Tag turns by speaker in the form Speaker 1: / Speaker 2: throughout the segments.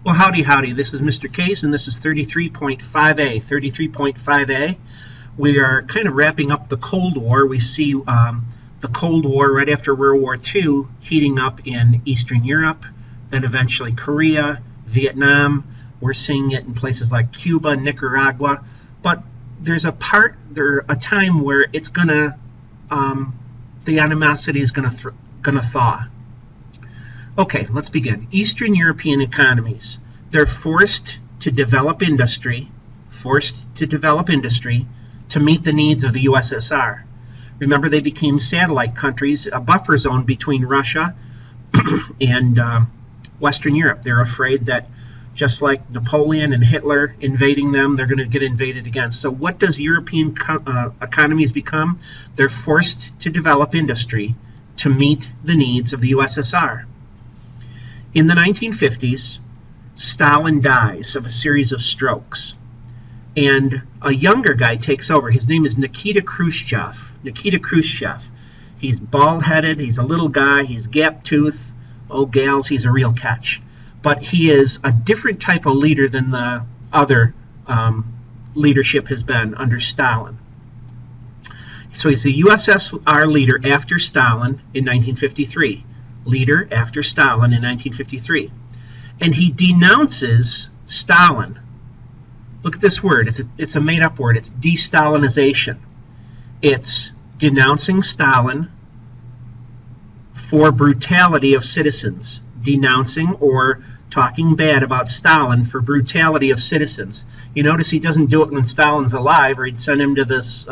Speaker 1: Well, howdy, howdy. This is Mr. Case, and this is 33.5A. 33.5A, we are kind of wrapping up the Cold War. We see the Cold War right after World War II heating up in Eastern Europe, then eventually Korea, Vietnam. We're seeing it in places like Cuba, Nicaragua. But there's a time where it's gonna, the animosity is gonna thaw. Okay, let's begin. Eastern European economies. They're forced to develop industry to meet the needs of the USSR. Remember, they became satellite countries, a buffer zone between Russia and Western Europe. They're afraid that just like Napoleon and Hitler invading them, they're going to get invaded again. So what does European economies become? They're forced to develop industry to meet the needs of the USSR. In the 1950s, Stalin dies of a series of strokes, and a younger guy takes over. His name is Nikita Khrushchev. Nikita Khrushchev. He's bald-headed, he's a little guy, he's gap-toothed. Oh, gals, he's a real catch. But he is a different type of leader than the other leadership has been under Stalin. So he's a USSR leader after Stalin in 1953. Leader after Stalin in 1953. And he denounces Stalin. Look at this word. It's a made-up word. It's de-Stalinization. It's denouncing Stalin for brutality of citizens. Denouncing or talking bad about Stalin for brutality of citizens. You notice he doesn't do it when Stalin's alive, or he'd send him to this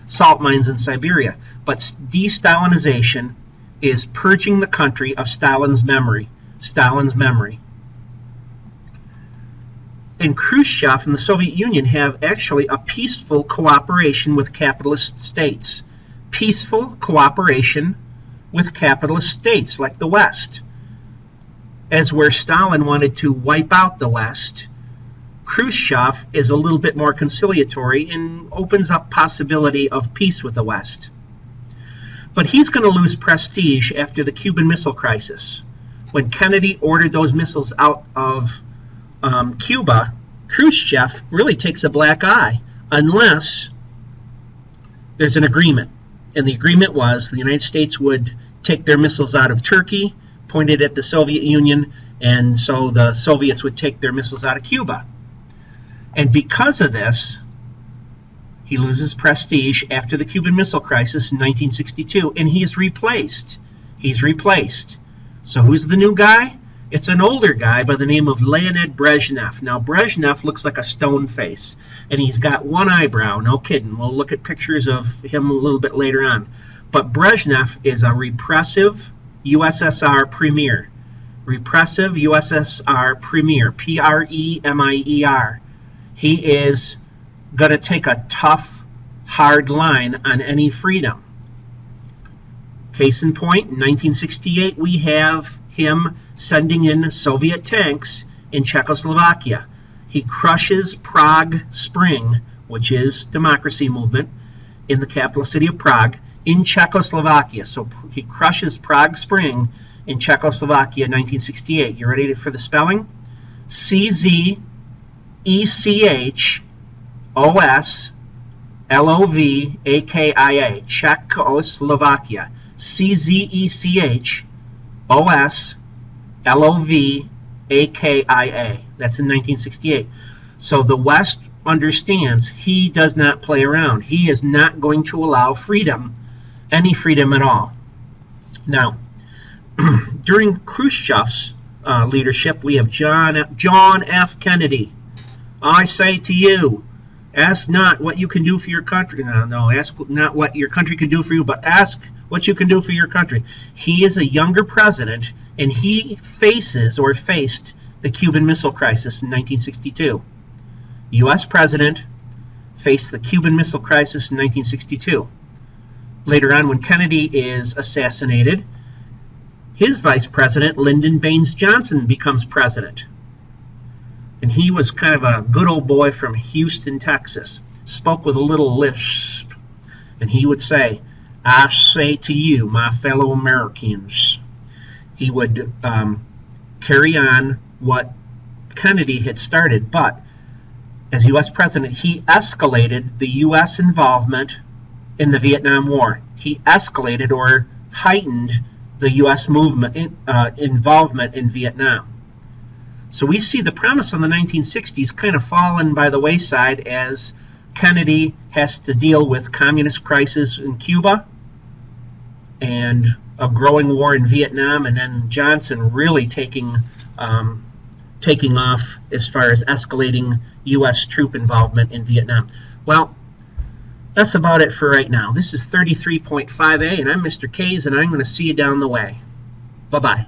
Speaker 1: salt mines in Siberia. But de-Stalinization is purging the country of Stalin's memory. And Khrushchev and the Soviet Union have actually a peaceful cooperation with capitalist states. Peaceful cooperation with capitalist states like the West. As where Stalin wanted to wipe out the West, Khrushchev is a little bit more conciliatory and opens up possibility of peace with the West. But he's going to lose prestige after the Cuban Missile Crisis. When Kennedy ordered those missiles out of Cuba, Khrushchev really takes a black eye unless there's an agreement. And the agreement was the United States would take their missiles out of Turkey, pointed at the Soviet Union, and so the Soviets would take their missiles out of Cuba. And because of this, he loses prestige after the Cuban Missile Crisis in 1962, and he's replaced. So who's the new guy? It's an older guy by the name of Leonid Brezhnev. Now, Brezhnev looks like a stone face, and he's got one eyebrow, no kidding. We'll look at pictures of him a little bit later on. But Brezhnev is a repressive USSR premier. Repressive USSR premier, P-R-E-M-I-E-R. He is going to take a tough, hard line on any freedom. Case in point, in 1968, we have him sending in Soviet tanks in Czechoslovakia. He crushes Prague Spring, which is democracy movement, in the capital city of Prague, in Czechoslovakia. So he crushes Prague Spring in Czechoslovakia in 1968. You ready for the spelling? C-Z-E-C-H-O-S-L-O-V-A-K-I-A, Czechoslovakia. C-Z-E-C-H-O-S-L-O-V-A-K-I-A. That's in 1968. So the West understands he does not play around. He is not going to allow freedom, any freedom at all. Now, during Khrushchev's leadership, we have John F. Kennedy. I say to you, ask not what you can do for your country. No, ask not what your country can do for you, but ask what you can do for your country. He is a younger president, and he faced the Cuban Missile Crisis in 1962. U.S. president faced the Cuban Missile Crisis in 1962. Later on, when Kennedy is assassinated, his vice president, Lyndon Baines Johnson, becomes president. And he was kind of a good old boy from Houston, Texas. Spoke with a little lisp. And he would say, I say to you, my fellow Americans. He would carry on what Kennedy had started, but as U.S. president, he escalated the U.S. involvement in the Vietnam War. He escalated or heightened the U.S. involvement in Vietnam. So we see the promise in the 1960s kind of fallen by the wayside as Kennedy has to deal with communist crisis in Cuba and a growing war in Vietnam, and then Johnson really taking off as far as escalating U.S. troop involvement in Vietnam. Well, that's about it for right now. This is 33.5A, and I'm Mr. Kays, and I'm going to see you down the way. Bye-bye.